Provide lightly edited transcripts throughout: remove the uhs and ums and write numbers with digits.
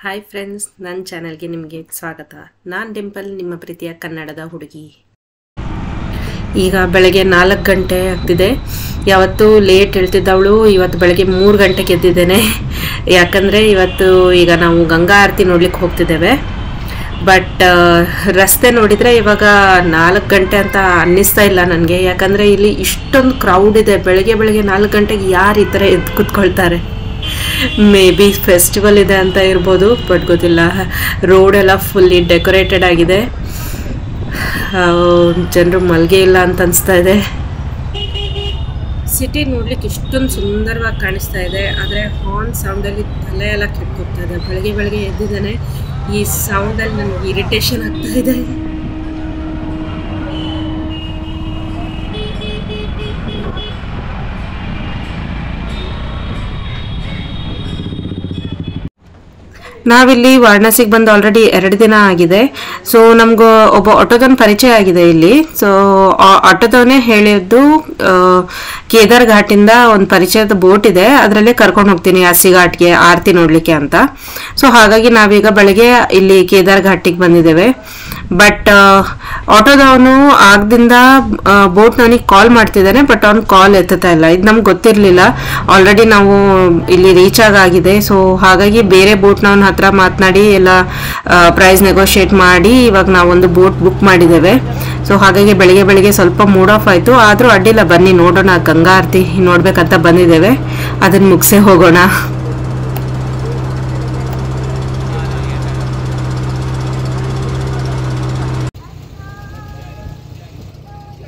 Hi friends, ನನ್ನ ಚಾನೆಲ್ಗೆ ನಿಮಗೆ ಸ್ವಾಗತ. ನಾನು ಡಿಂಪಲ್, ನಿಮ್ಮ ಪ್ರೀತಿಯ ಕನ್ನಡದ ಹುಡುಗಿ. ಈಗ ಬೆಳಗ್ಗೆ 4 ಗಂಟೆ ಆಗ್ತಿದೆ. ಯಾವತ್ತು ಲೇಟ್ ಹೇಳ್ತಿದ್ದವಳು ಇವತ್ತು ಬೆಳಗ್ಗೆ 3 ಗಂಟೆಗೆ ಎದ್ದಿದ್ದೇನೆ. ಯಾಕಂದರೆ ಇವತ್ತು ಈಗ ನಾವು ಗಂಗಾ ಆರತಿ ನೋಡ್ಲಿಕ್ಕೆ ಹೋಗ್ತಿದ್ದೇವೆ. ಬಟ್ ರಸ್ತೆ ನೋಡಿದರೆ ಇವಾಗ 4 ಗಂಟೆ ಅಂತ ಅನ್ನಿಸ್ತಾ ಇಲ್ಲ ನನಗೆ. ಯಾಕಂದರೆ ಇಲ್ಲಿ ಇಷ್ಟೊಂದು ಕ್ರೌಡ್ ಇದೆ. ಬೆಳಗ್ಗೆ 4 ಗಂಟೆಗೆ ಯಾರು ಈ ಥರ ಎದ್ದು ಕೂತ್ಕೊಳ್ತಾರೆ? ಮೇ ಬಿ ಫೆಸ್ಟಿವಲ್ ಇದೆ ಅಂತ ಇರ್ಬೋದು, ಬಟ್ ಗೊತ್ತಿಲ್ಲ. ರೋಡ್ ಎಲ್ಲ ಫುಲ್ಲಿ ಡೆಕೋರೇಟೆಡ್ ಆಗಿದೆ. ಜನರು ಮಲ್ಗೆ ಇಲ್ಲ ಅಂತ ಅನಿಸ್ತಾ ಇದೆ. ಸಿಟಿ ನೋಡ್ಲಿಕ್ಕೆ ಇಷ್ಟೊಂದು ಸುಂದರವಾಗಿ ಕಾಣಿಸ್ತಾ ಇದೆ. ಆದರೆ ಹಾರ್ನ್ ಸೌಂಡಲ್ಲಿ ತಲೆ ಎಲ್ಲ ಕೆಟ್ಟೋಗ್ತಾ ಇದೆ. ಬೆಳಗ್ಗೆ ಎದ್ದಿದ್ದಾನೆ, ಈ ಸೌಂಡಲ್ಲಿ ನನಗೆ ಇರಿಟೇಷನ್ ಆಗ್ತಾ ಇದೆ. ನಾವಿಲ್ಲಿ ವಾರಣಾಸಿಗೆ ಬಂದು ಆಲ್ರೆಡಿ 2 ದಿನ ಆಗಿದೆ. ಸೊ ನಮಗೂ ಒಬ್ಬ ಆಟೋದವನ ಪರಿಚಯ ಆಗಿದೆ ಇಲ್ಲಿ. ಸೊ ಆಟೋದವನೇ ಹೇಳಿದ್ದು ಕೇದಾರ್ ಘಾಟಿಂದ ಒಂದು ಪರಿಚಯದ ಬೋಟ್ ಇದೆ, ಅದರಲ್ಲೇ ಕರ್ಕೊಂಡು ಹೋಗ್ತೀನಿ ಅಸ್ಸಿ ಘಾಟ್ಗೆ ಆರತಿ ನೋಡಲಿಕ್ಕೆ ಅಂತ. ಸೊ ಹಾಗಾಗಿ ನಾವೀಗ ಬೆಳಗ್ಗೆ ಇಲ್ಲಿ ಕೇದಾರ್ ಘಾಟಿಗೆ ಬಂದಿದ್ದೇವೆ. ಬಟ್ ಆಟೋದವನು ಆಗದಿಂದ ಬೋಟ್ನವನಿಗೆ ಕಾಲ್ ಮಾಡ್ತಿದ್ದಾನೆ, ಬಟ್ ಅವ್ನು ಕಾಲ್ ಎತ್ತುತ್ತಾ ಇಲ್ಲ. ಇದು ನಮ್ಗೆ ಗೊತ್ತಿರಲಿಲ್ಲ. ಆಲ್ರೆಡಿ ನಾವು ಇಲ್ಲಿ ರೀಚ್ ಆಗಿದೆ. ಸೊ ಹಾಗಾಗಿ ಬೇರೆ ಬೋಟ್ನವನ ಹತ್ರ ಮಾತನಾಡಿ ಎಲ್ಲ ಪ್ರೈಸ್ ನೆಗೋಷಿಯೇಟ್ ಮಾಡಿ ಇವಾಗ ನಾವೊಂದು ಬೋಟ್ ಬುಕ್ ಮಾಡಿದ್ದೇವೆ. ಸೊ ಹಾಗಾಗಿ ಬೆಳಿಗ್ಗೆ ಸ್ವಲ್ಪ ಮೂಡ್ ಆಫ್ ಆಯಿತು. ಆದರೂ ಅಡ್ಡಿಲ್ಲ, ಬನ್ನಿ ನೋಡೋಣ. ಗಂಗಾ ಆರತಿ ನೋಡ್ಬೇಕಂತ ಬಂದಿದ್ದೇವೆ, ಅದನ್ನು ಮುಗಿಸೇ ಹೋಗೋಣ.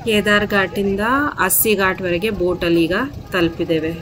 ಕೇದಾರ್ ಘಾಟಿಂದ ಅಸ್ಸಿ ಘಾಟ್ವರೆಗೆ ಬೋಟಲ್ಲಿ ಈಗ ತಲುಪಿದ್ದೇವೆ.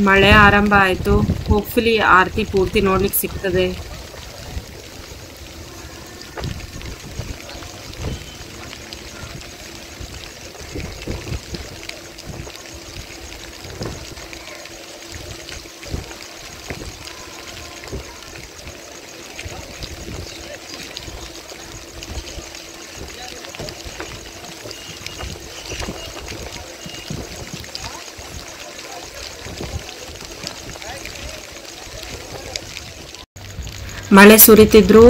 ಮಳೆ ಆರಂಭ ಆಯಿತು. ಹೋಪ್ಫುಲಿ ಆರತಿ ಪೂರ್ತಿ ನೋಡ್ಲಿಕ್ಕೆ ಸಿಗ್ತದೆ. ಮಳೆ ಸುರಿತಿದ್ರು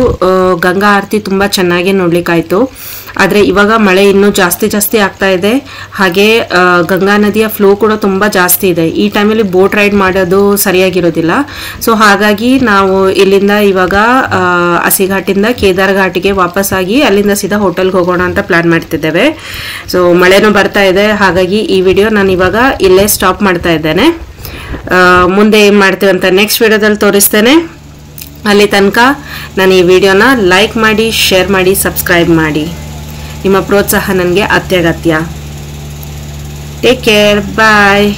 ಗಂಗಾ ಆರತಿ ತುಂಬ ಚೆನ್ನಾಗಿ ನೋಡ್ಲಿಕ್ಕಾಯ್ತು. ಆದರೆ ಇವಾಗ ಮಳೆ ಇನ್ನೂ ಜಾಸ್ತಿ ಆಗ್ತಾ ಇದೆ. ಹಾಗೆ ಗಂಗಾ ನದಿಯ ಫ್ಲೋ ಕೂಡ ತುಂಬ ಜಾಸ್ತಿ ಇದೆ. ಈ ಟೈಮಲ್ಲಿ ಬೋಟ್ ರೈಡ್ ಮಾಡೋದು ಸರಿಯಾಗಿರೋದಿಲ್ಲ. ಸೊ ಹಾಗಾಗಿ ನಾವು ಇಲ್ಲಿಂದ ಇವಾಗ ಹಸಿಘಾಟಿಂದ ಕೇದಾರ್ ಘಾಟಿಗೆ ವಾಪಸ್ಸಾಗಿ ಅಲ್ಲಿಂದ ಸೀದಾ ಹೋಟೆಲ್ಗೆ ಹೋಗೋಣ ಅಂತ ಪ್ಲಾನ್ ಮಾಡ್ತಿದ್ದೇವೆ. ಸೊ ಮಳೆನೂ ಬರ್ತಾ ಇದೆ. ಹಾಗಾಗಿ ಈ ವಿಡಿಯೋ ನಾನು ಇವಾಗ ಇಲ್ಲೇ ಸ್ಟಾಪ್ ಮಾಡ್ತಾ ಇದ್ದೇನೆ. ಮುಂದೆ ಏನು ಮಾಡ್ತೀವಿ ಅಂತ ನೆಕ್ಸ್ಟ್ ವಿಡಿಯೋದಲ್ಲಿ ತೋರಿಸ್ತೇನೆ. ಅಲ್ಲಿ ತನಕ ನಾನು ಈ ವಿಡಿಯೋನ ಲೈಕ್ ಮಾಡಿ, ಶೇರ್ ಮಾಡಿ, ಸಬ್ಸ್ಕ್ರೈಬ್ ಮಾಡಿ. ನಿಮ್ಮ ಪ್ರೋತ್ಸಾಹ ನನಗೆ ಅತ್ಯಗತ್ಯ. ಟೇಕ್ ಕೇರ್, ಬಾಯ್.